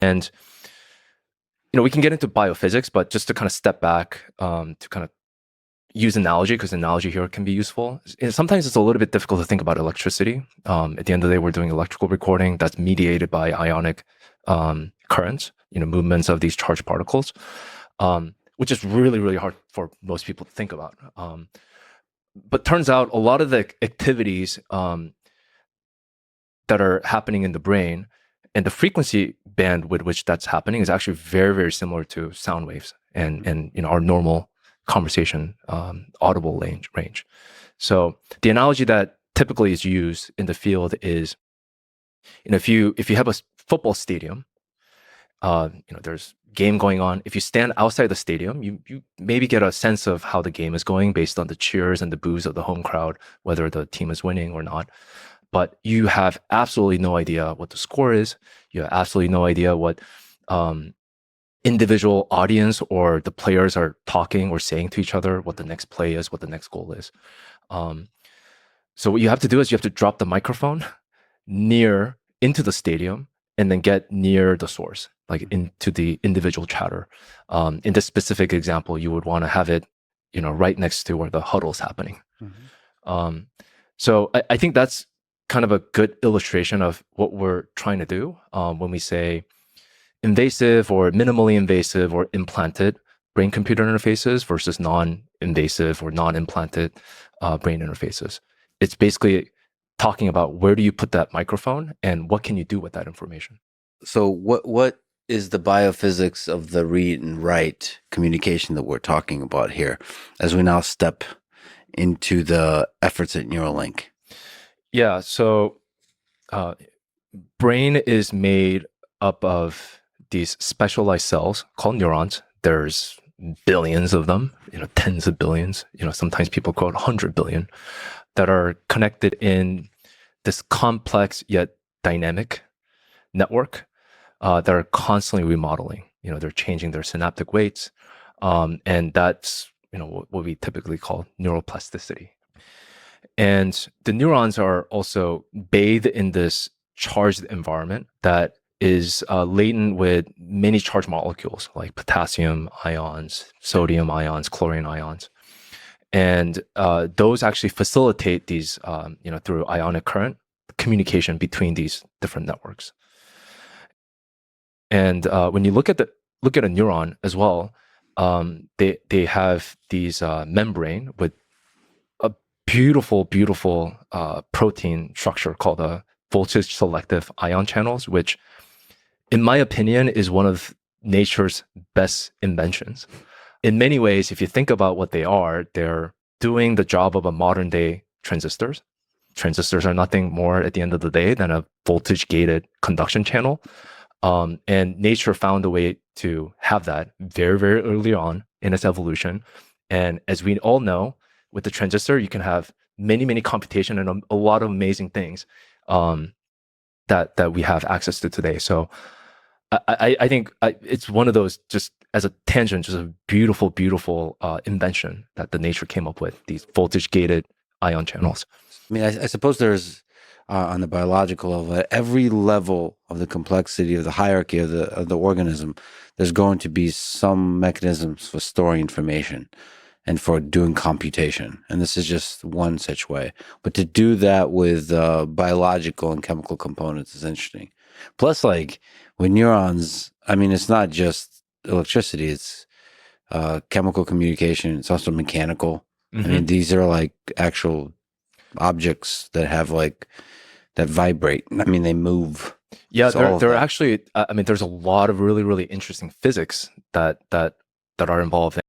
And we can get into biophysics, but just to kind of step back to kind of use analogy, because analogy here can be useful. And sometimes it's a little bit difficult to think about electricity. At the end of the day, we're doing electrical recording that's mediated by ionic currents, movements of these charged particles, which is really, really hard for most people to think about. But turns out a lot of the activities that are happening in the brain and the frequency band with which that's happening is actually very, very similar to sound waves and our normal conversation audible range. So the analogy that typically is used in the field is, if you have a football stadium, there's game going on. If you stand outside the stadium, you maybe get a sense of how the game is going based on the cheers and the boos of the home crowd, whether the team is winning or not. But you have absolutely no idea what the score is. You have absolutely no idea what individual audience or the players are talking or saying to each other, what the next play is, what the next goal is. So what you have to do is you have to drop the microphone near into the stadium and then get near the source, like into the individual chatter. In this specific example, you would want to have it, right next to where the huddle is happening. So I think that's kind of a good illustration of what we're trying to do when we say invasive or minimally invasive or implanted brain-computer interfaces versus non-invasive or non-implanted brain interfaces. It's basically talking about where do you put that microphone and what can you do with that information. So what is the biophysics of the read and write communication that we're talking about here as we now step into the efforts at Neuralink? Yeah, so brain is made up of these specialized cells called neurons. There's billions of them, tens of billions, sometimes people quote 100 billion, that are connected in this complex yet dynamic network that are constantly remodeling. They're changing their synaptic weights, and that's what we typically call neuroplasticity. And the neurons are also bathed in this charged environment that is laden with many charged molecules like potassium ions, sodium ions, chlorine ions. And those actually facilitate these, through ionic current communication between these different networks. And when you look at a neuron as well, they have these membrane with a beautiful protein structure called a voltage selective ion channels, which, in my opinion, is one of nature's best inventions. In many ways, if you think about what they are, they're doing the job of a modern day transistors. Transistors are nothing more at the end of the day than a voltage gated conduction channel. And nature found a way to have that very, very early on in its evolution. And as we all know, with the transistor, you can have many computation and a lot of amazing things that we have access to today. So I think it's one of those, just as a tangent, just a beautiful invention that the nature came up with, these voltage gated ion channels. I mean, I suppose there's on the biological level, at every level of the complexity of the hierarchy of the organism, there's going to be some mechanisms for storing information and for doing computation. And this is just one such way. But to do that with biological and chemical components is interesting. Plus, like with neurons, I mean, it's not just electricity, it's chemical communication. It's also mechanical. I mean, these are like actual objects that have that vibrate. I mean, they move. Yeah, they're actually, I mean, there's a lot of really interesting physics that are involved